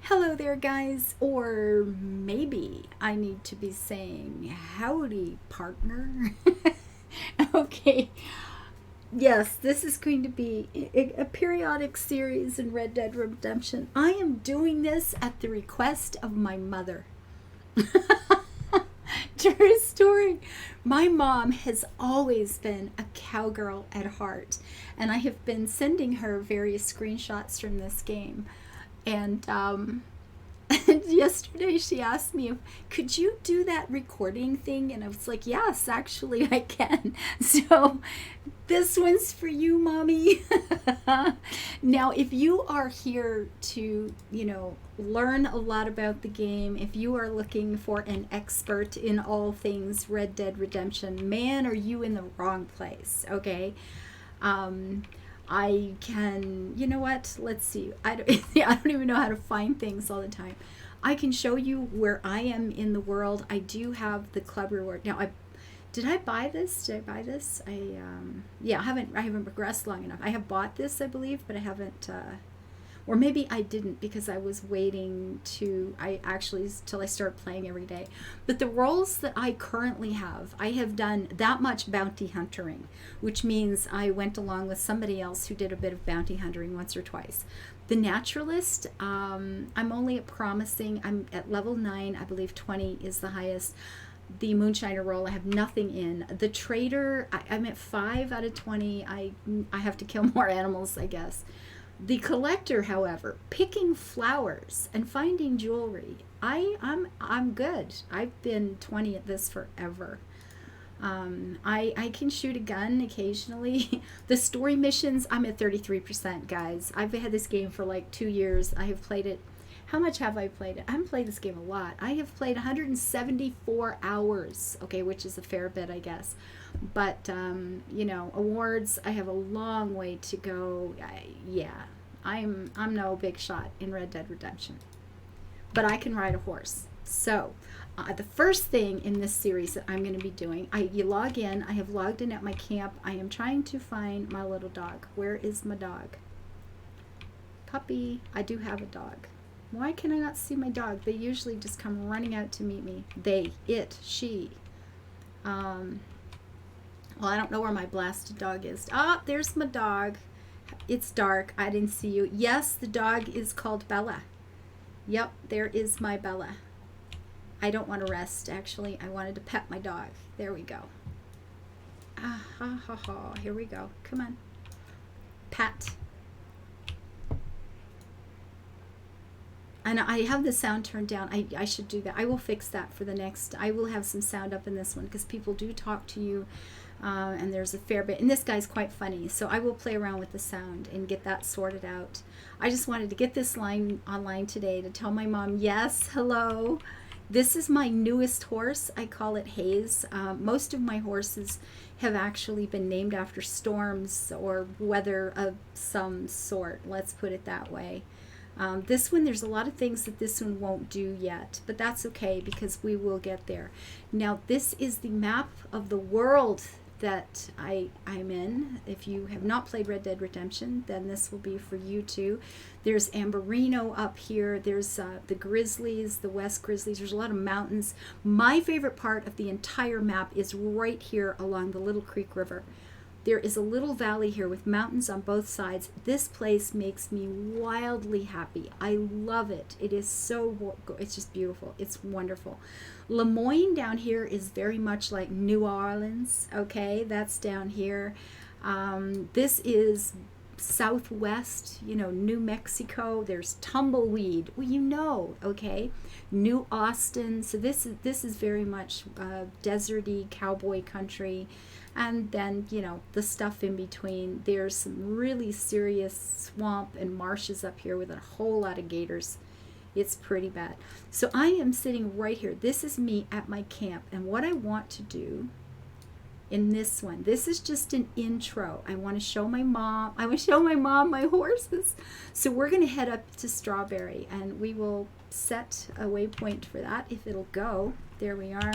Hello there, guys. Or maybe I need to be saying, howdy, partner. Okay. Yes, this is going to be a periodic series in Red Dead Redemption. I am doing this at the request of my mother. True story. My mom has always been a cowgirl at heart, and I have been sending her various screenshots from this game. And and yesterday she asked me, could you do that recording thing? And I was like, yes, actually I can. So this one's for you, mommy. Now, if you are here to, learn a lot about the game, if you are looking for an expert in all things Red Dead Redemption, man, are you in the wrong place, okay? Um, I can, you know what? Let's see. I don't even know how to find things all the time. I can show you where I am in the world. I do have the club reward. Now, did I buy this? Did I buy this? Yeah, I haven't progressed long enough. I have bought this, I believe, but I haven't or maybe I didn't because I was waiting till I start playing every day. But the roles that I currently have, I have done that much bounty hunting, which means I went along with somebody else who did a bit of bounty hunting once or twice. The naturalist, I'm only promising, I'm at level 9, I believe 20 is the highest. The moonshiner role, I have nothing in. The trader, I'm at 5 out of 20. I have to kill more animals, I guess. The collector, however, picking flowers and finding jewelry, I'm good. I've been 20 at this forever. I can shoot a gun occasionally. The story missions, I'm at 33%, guys. I've had this game for like 2 years. I have played it. How much have I played it? I haven't played this game a lot. I have played 174 hours, okay, which is a fair bit, I guess. But, awards, I have a long way to go. I'm no big shot in Red Dead Redemption. But I can ride a horse. So, the first thing in this series that I'm going to be doing, you log in. I have logged in at my camp. I am trying to find my little dog. Where is my dog? Puppy. I do have a dog. Why can I not see my dog? They usually just come running out to meet me. They, it, she. Well, I don't know where my blasted dog is. Ah, there's my dog. It's dark. I didn't see you. Yes, the dog is called Bella. Yep, there is my Bella. I don't want to rest, actually. I wanted to pet my dog. There we go. Ah, ha, ha, ha. Here we go. Come on. Pat. And I have the sound turned down. I should do that. I will fix that for the next. I will have some sound up in this one because people do talk to you. And there's a fair bit. And this guy's quite funny. So I will play around with the sound and get that sorted out. I just wanted to get this line online today to tell my mom, yes, hello. This is my newest horse. I call it Hayes. Most of my horses have actually been named after storms or weather of some sort. Let's put it that way. This one, there's a lot of things that this one won't do yet, but that's okay because we will get there. Now, this is the map of the world that I'm in. If you have not played Red Dead Redemption, then this will be for you too. There's Amberino up here. There's the Grizzlies, the West Grizzlies. There's a lot of mountains. My favorite part of the entire map is right here along the Little Creek River. There is a little valley here with mountains on both sides. This place makes me wildly happy. I love it. It is it's just beautiful. It's wonderful. Lemoyne down here is very much like New Orleans. Okay, that's down here. This is Southwest, New Mexico. There's tumbleweed. Well, okay. New Austin. So this is very much deserty cowboy country. And then, the stuff in between. There's some really serious swamp and marshes up here with a whole lot of gators. It's pretty bad. So I am sitting right here. This is me at my camp. And what I want to do in this one, this is just an intro. I want to show my mom. My horses. So we're going to head up to Strawberry. And we will set a waypoint for that if it'll go. There we are.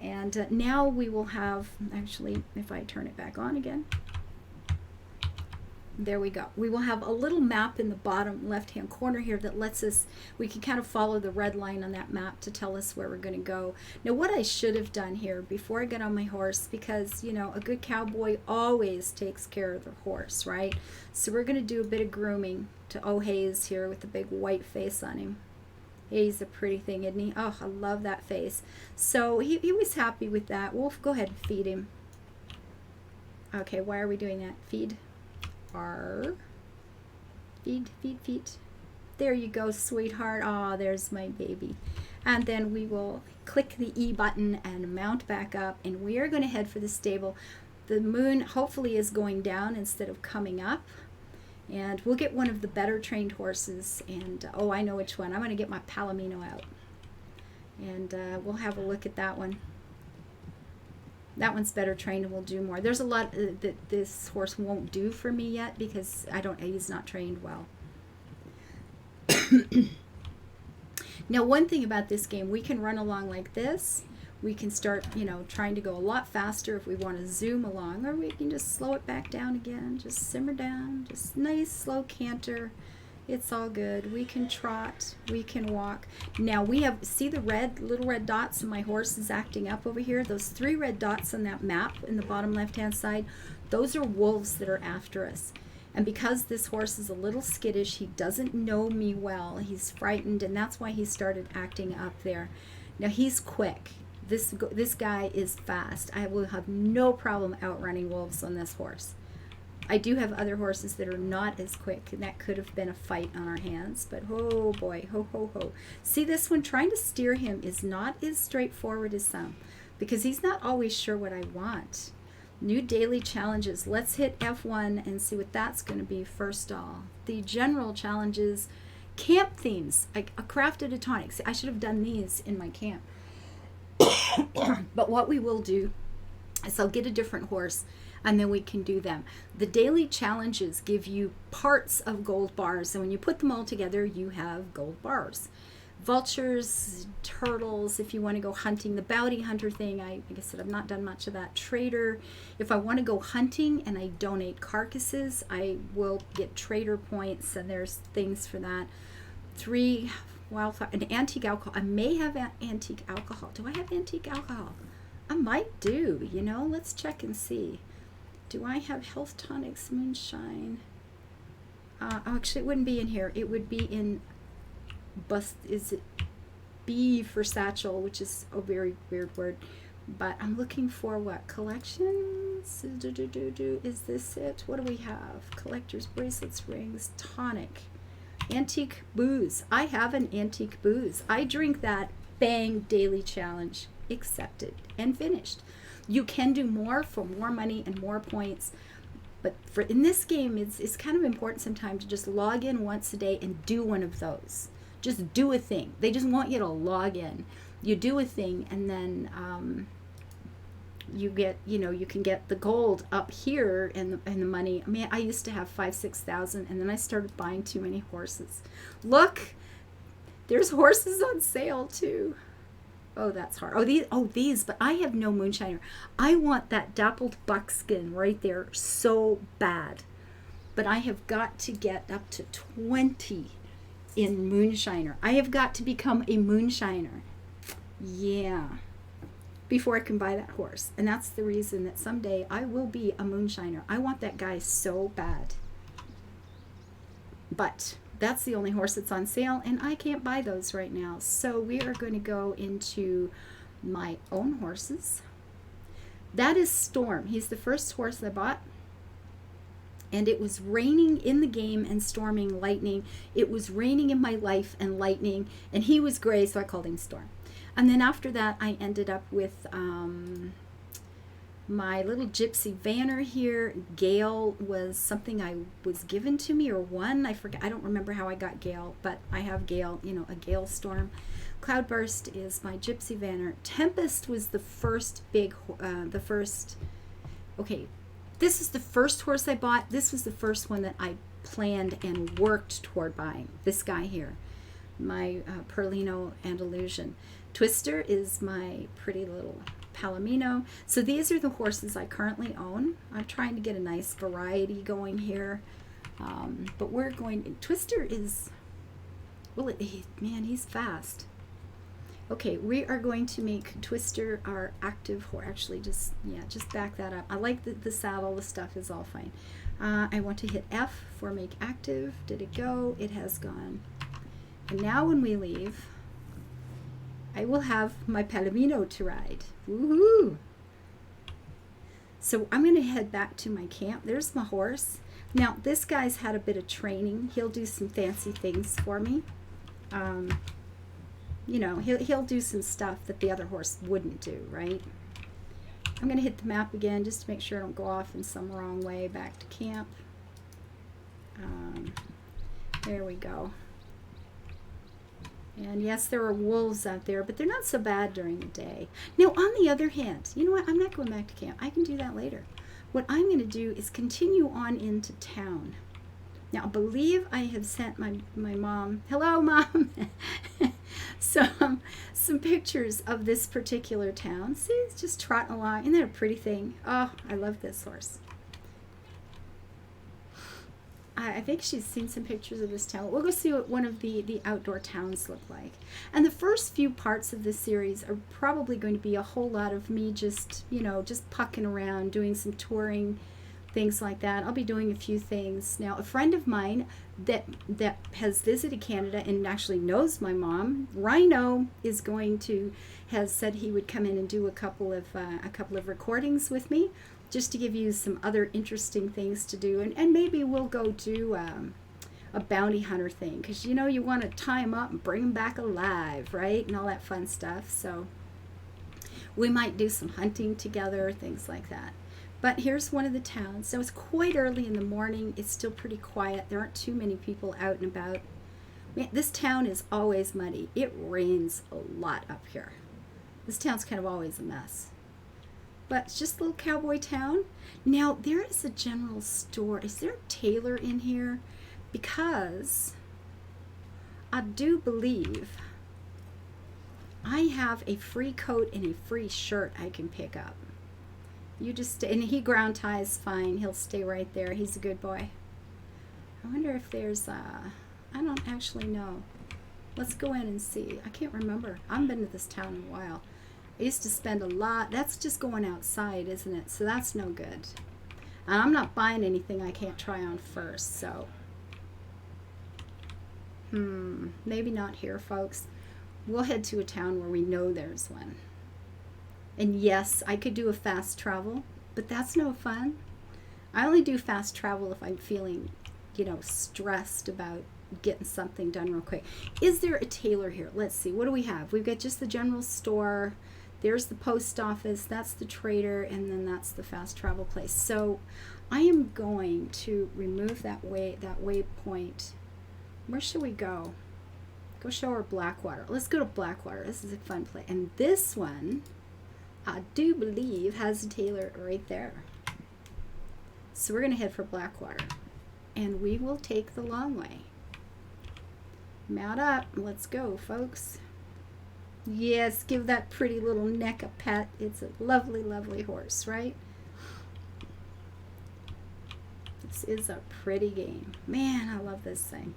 And now we will have, actually, if I turn it back on again, There we go. We will have a little map in the bottom left-hand corner here that lets us, we can kind of follow the red line on that map to tell us where we're going to go. Now, what I should have done here before I get on my horse, because, you know, a good cowboy always takes care of the horse, right? So we're going to do a bit of grooming to Oh Hayes here with the big white face on him. He's a pretty thing, isn't he? Oh, I love that face. So he was happy with that. We'll go ahead and feed him. Okay, why are we doing that? Feed. R. Feed, feed, feed. There you go, sweetheart. Ah, there's my baby. And then we will click the E button and mount back up, and we are going to head for the stable. The moon hopefully is going down instead of coming up, and we'll get one of the better trained horses. And oh, I know which one. I'm going to get my Palomino out, and we'll have a look at that one. That one's better trained and will do more. There's a lot that this horse won't do for me yet because he's not trained well. Now, one thing about this game, we can run along like this. We can start, you know, trying to go a lot faster if we want to zoom along, or we can just slow it back down again, just simmer down, just nice slow canter. It's all good. We can trot, we can walk. Now we have, see the little red dots, and my horse is acting up over here. Those 3 red dots on that map in the bottom left-hand side, those are wolves that are after us. And because this horse is a little skittish, he doesn't know me well, he's frightened, and that's why he started acting up there. Now he's quick. This guy is fast. I will have no problem outrunning wolves on this horse. I do have other horses that are not as quick, and that could have been a fight on our hands, but oh boy, ho ho ho. See, this one, trying to steer him is not as straightforward as some, because he's not always sure what I want. New daily challenges. Let's hit F1 and see what that's going to be first all. The general challenges, camp themes, a crafted a tonic. See, I should have done these in my camp. But what we will do is I'll get a different horse, and then we can do them. The daily challenges give you parts of gold bars, and when you put them all together, you have gold bars. Vultures, turtles, if you want to go hunting, the bounty hunter thing, like I said, I've not done much of that. Trader, if I want to go hunting and I donate carcasses, I will get trader points, and there's things for that. 3 wildfire, an antique alcohol. I may have antique alcohol. Do I have antique alcohol? I might do, you know. Let's check and see. Do I have health tonics, moonshine? Actually, it wouldn't be in here. It would be in is it B for satchel, which is a very weird word. But I'm looking for what? Collections? Is this it? What do we have? Collectors, bracelets, rings, tonic. Antique booze. I have an antique booze. I drink that. Bang, daily challenge. Accepted and finished. You can do more for more money and more points, but in this game, it's kind of important sometimes to just log in once a day and do one of those. Just do a thing. They just want you to log in. You do a thing, and then you get, you know, you can get the gold up here and the money. I mean, I used to have 5,000-6,000, and then I started buying too many horses. Look, there's horses on sale too. Oh, that's hard. These, but I have no moonshiner. I want that dappled buckskin right there so bad. But I have got to get up to 20 in moonshiner. I have got to become a moonshiner. Yeah. Before I can buy that horse. And that's the reason that someday I will be a moonshiner. I want that guy so bad. But that's the only horse that's on sale, and I can't buy those right now. So we are going to go into my own horses. That is Storm. He's the first horse I bought. And it was raining in the game and storming, lightning. It was raining in my life and lightning. And he was gray, so I called him Storm. And then after that, I ended up with my little gypsy vanner here. Gale was something I was given to me or won. I forget. I don't remember how I got Gale, but I have Gale, you know, a Gale Storm. Cloudburst is my gypsy vanner. Tempest was the first okay, this is the first horse I bought. This was the first one that I planned and worked toward buying. This guy here, my Perlino Andalusian. Twister is my pretty little Palomino. So these are the horses I currently own. I'm trying to get a nice variety going here. But we're going, Twister is, well, man, he's fast. Okay, we are going to make Twister our active horse. Actually, just back that up. I like the saddle, the stuff is all fine. I want to hit F for make active. Did it go? It has gone. And now when we leave, I will have my Palomino to ride. Woohoo! So I'm going to head back to my camp. There's my horse. Now, this guy's had a bit of training. He'll do some fancy things for me. You know, he'll do some stuff that the other horse wouldn't do, right? I'm going to hit the map again just to make sure I don't go off in some wrong way back to camp. There we go. And yes, there are wolves out there, but they're not so bad during the day. Now, on the other hand, you know what? I'm not going back to camp. I can do that later. What I'm going to do is continue on into town. Now, I believe I have sent my mom, hello, Mom, some pictures of this particular town. See, it's just trotting along. Isn't that a pretty thing? Oh, I love this horse. I think she's seen some pictures of this town. We'll go see what one of the outdoor towns look like. And the first few parts of this series are probably going to be a whole lot of me just, you know, just pucking around, doing some touring, things like that. I'll be doing a few things. Now, a friend of mine that has visited Canada and actually knows my mom, Rhino, has said he would come in and do a couple of recordings with me, just to give you some other interesting things to do. And maybe we'll go do a bounty hunter thing, because you know you want to tie them up and bring them back alive, right? And all that fun stuff. So we might do some hunting together, things like that. But here's one of the towns. So it's quite early in the morning. It's still pretty quiet. There aren't too many people out and about. Man, this town is always muddy. It rains a lot up here. This town's kind of always a mess. But it's just a little cowboy town. Now, there is a general store. Is there a tailor in here? Because I do believe I have a free coat and a free shirt I can pick up. You just stay, and he ground ties fine. He'll stay right there. He's a good boy. I wonder if there's I don't actually know. Let's go in and see. I can't remember. I haven't been to this town in a while. I used to spend a lot. That's just going outside, isn't it? So that's no good. And I'm not buying anything I can't try on first, so. Maybe not here, folks. We'll head to a town where we know there's one. And yes, I could do a fast travel, but that's no fun. I only do fast travel if I'm feeling, you know, stressed about getting something done real quick. Is there a tailor here? Let's see. What do we have? We've got just the general store. There's the post office. That's the trader. And then that's the fast travel place. So I am going to remove that waypoint. Where should we go? Go show her Blackwater. Let's go to Blackwater. This is a fun place. And this one, I do believe, has a tailor right there. So we're going to head for Blackwater. And we will take the long way. Mount up. Let's go, folks. Yes, give that pretty little neck a pat. It's a lovely, lovely horse, right? This is a pretty game. Man, I love this thing.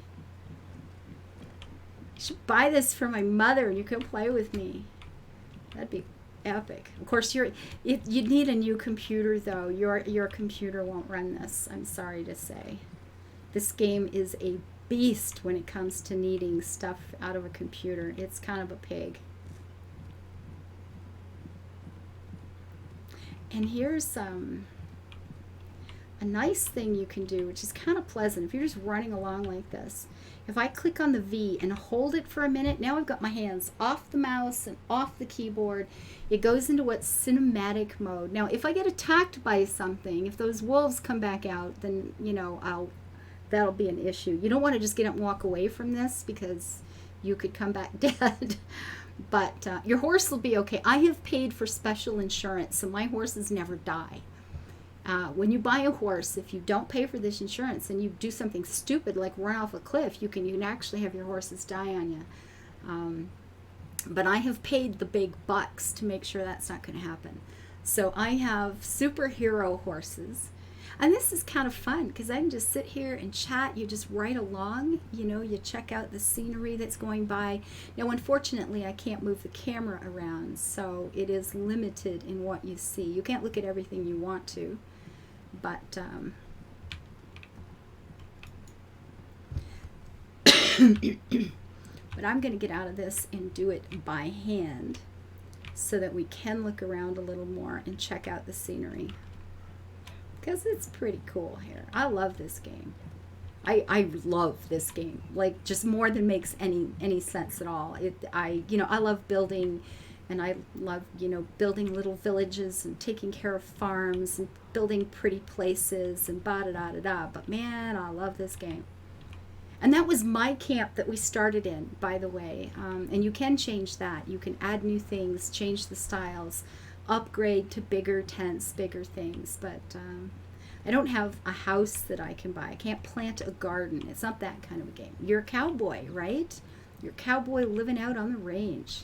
I should buy this for my mother and you can play with me. That'd be epic. Of course, you need a new computer, though. Your computer won't run this, I'm sorry to say. This game is a beast when it comes to needing stuff out of a computer. It's kind of a pig. And here's a nice thing you can do, which is kind of pleasant. If you're just running along like this, if I click on the V and hold it for a minute, now I've got my hands off the mouse and off the keyboard. It goes into what's cinematic mode. Now, if I get attacked by something, if those wolves come back out, then, you know, that'll be an issue. You don't want to just get up and walk away from this because you could come back dead. But your horse will be okay. I have paid for special insurance, so my horses never die. When you buy a horse, if you don't pay for this insurance and you do something stupid like run off a cliff, you can actually have your horses die on you. But I have paid the big bucks to make sure that's not going to happen. So I have superhero horses. And this is kind of fun because I can just sit here and chat. You just write along, you know, you check out the scenery that's going by. Now, unfortunately, I can't move the camera around, so it is limited in what you see. You can't look at everything you want to, but but I'm going to get out of this and do it by hand so that we can look around a little more and check out the scenery. Because it's pretty cool here. I love this game. I love this game. Like, just more than makes any sense at all. I love building, and I love, building little villages and taking care of farms and building pretty places and ba-da-da-da-da. But man, I love this game. And that was my camp that we started in, by the way. And you can change that. You can add new things, change the styles, upgrade to bigger tents, bigger things. But I don't have a house that I can buy. I can't plant a garden. It's not that kind of a game. You're a cowboy, right? You're a cowboy living out on the range.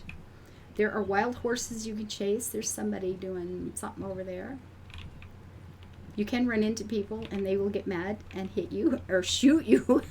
There are wild horses you can chase. There's somebody doing something over there. You can run into people and they will get mad and hit you or shoot you.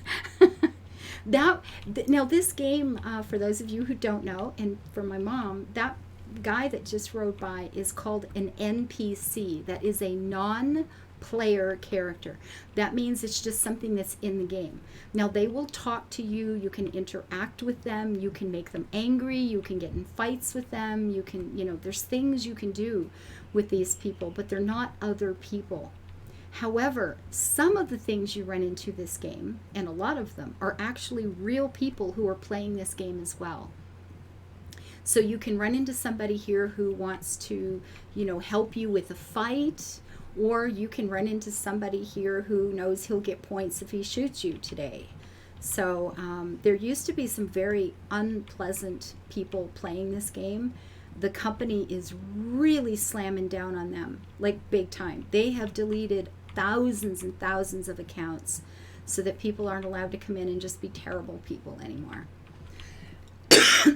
Now this game, for those of you who don't know, and for my mom, that guy that just rode by is called an NPC. That is a non-player character. That means it's just something that's in the game. Now, they will talk to you. You can interact with them. You can make them angry. You can get in fights with them. You can, there's things you can do with these people, but they're not other people. However, some of the things you run into this game, and a lot of them, are actually real people who are playing this game as well. So you can run into somebody here who wants to, help you with a fight, or you can run into somebody here who knows he'll get points if he shoots you today. So there used to be some very unpleasant people playing this game. The company is really slamming down on them, like big time. They have deleted thousands and thousands of accounts so that people aren't allowed to come in and just be terrible people anymore.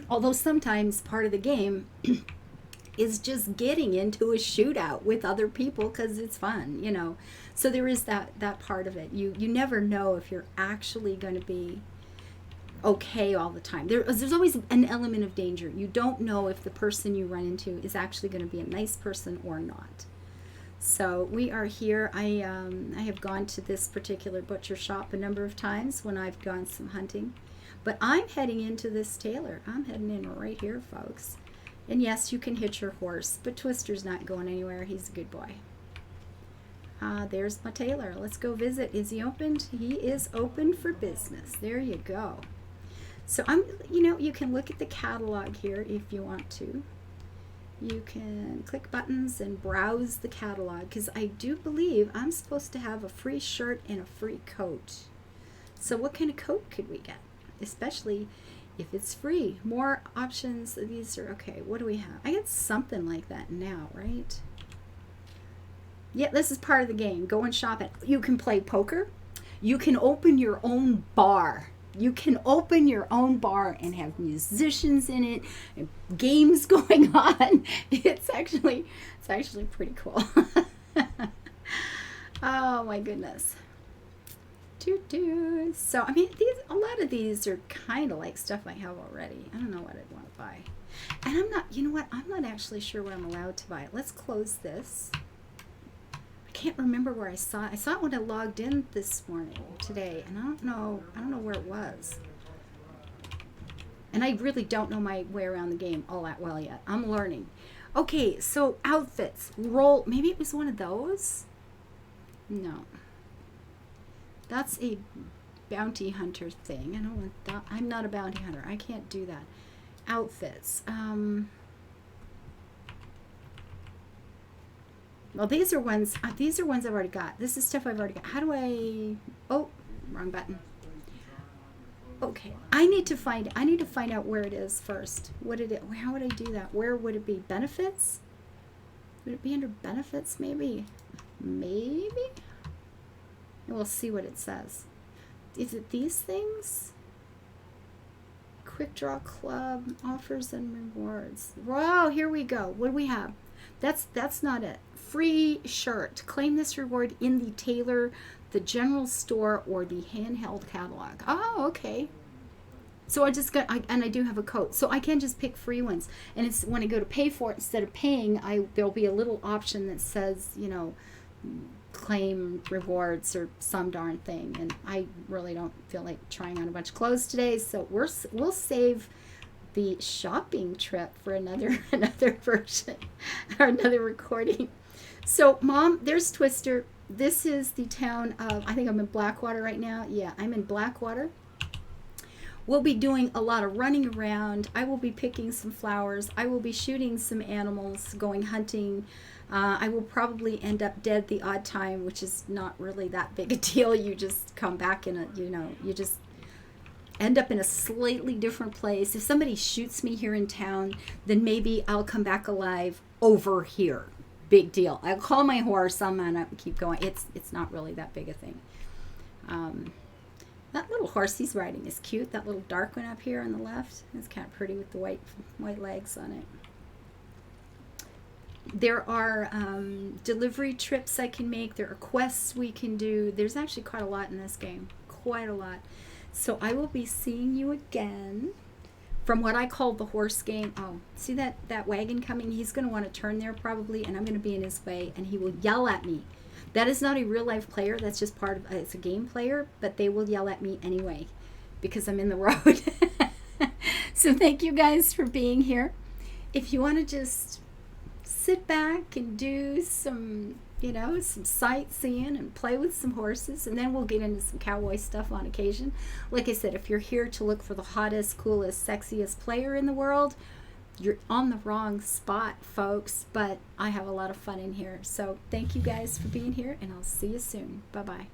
Although sometimes part of the game is just getting into a shootout with other people because it's fun, So there is that part of it. You never know if you're actually going to be okay all the time. There's always an element of danger. You don't know if the person you run into is actually going to be a nice person or not. So we are here. I have gone to this particular butcher shop a number of times when I've gone some hunting. But I'm heading into this tailor. I'm heading in right here, folks. And yes, you can hitch your horse, but Twister's not going anywhere. He's a good boy. There's my tailor. Let's go visit. Is he opened? He is open for business. There you go. So you can look at the catalog here if you want to. You can click buttons and browse the catalog, because I do believe I'm supposed to have a free shirt and a free coat. So what kind of coat could we get? Especially if it's free. More options. These are okay. What do we have? I get something like that now, right? Yeah, this is part of the game. Go and shop it. You can play poker. You can open your own bar. You can open your own bar and have musicians in it and games going on. It's actually pretty cool. Oh my goodness. So a lot of these are kind of like stuff I have already. I don't know what I'd want to buy. And I'm not actually sure what I'm allowed to buy. Let's close this. I can't remember where I saw it. I saw it when I logged in this morning, today, and I don't know where it was. And I really don't know my way around the game all that well yet. I'm learning. Okay, so outfits. Maybe it was one of those? No. That's a bounty hunter thing. I don't want that. I'm not a bounty hunter. I can't do that. Outfits. Well, these are ones I've already got. This is stuff I've already got. How do I... Oh, wrong button. Okay, I need to find out where it is first. How would I do that? Where would it be? Benefits? Would it be under benefits, maybe? Maybe? And we'll see what it says. Is it these things? Quick Draw Club, offers and rewards. Wow, here we go. What do we have? That's not it. Free shirt. Claim this reward in the tailor, the general store, or the handheld catalog. Oh, okay. So I just got, and I do have a coat, so I can just pick free ones. And it's when I go to pay for it, instead of paying, there'll be a little option that says, you know, claim rewards or some darn thing. And I really don't feel like trying on a bunch of clothes today, so we'll save the shopping trip for another version or another recording. So, Mom, there's Twister. This is the town of, I think I'm in Blackwater right now. Yeah, I'm in Blackwater. We'll be doing a lot of running around. I will be picking some flowers. I will be shooting some animals, going hunting. I will probably end up dead the odd time, which is not really that big a deal. You just come back in a, you know, you just end up in a slightly different place. If somebody shoots me here in town, then maybe I'll come back alive over here. Big deal. I'll call my horse, I'll man up and keep going. It's not really that big a thing. That little horse he's riding is cute. That little dark one up here on the left. It's kind of pretty with the white legs on it. There are delivery trips I can make. There are quests we can do. There's actually quite a lot in this game. Quite a lot. So I will be seeing you again from what I call the horse game. Oh, see that wagon coming? He's going to want to turn there probably, and I'm going to be in his way, and he will yell at me. That is not a real life player. That's just part of, it's a game player, but they will yell at me anyway because I'm in the road. So thank you guys for being here. If you want to just sit back and do some, you know, some sightseeing and play with some horses, and then we'll get into some cowboy stuff on occasion. Like I said, if you're here to look for the hottest, coolest, sexiest player in the world, you're on the wrong spot, folks, but I have a lot of fun in here. So thank you guys for being here, and I'll see you soon. Bye-bye.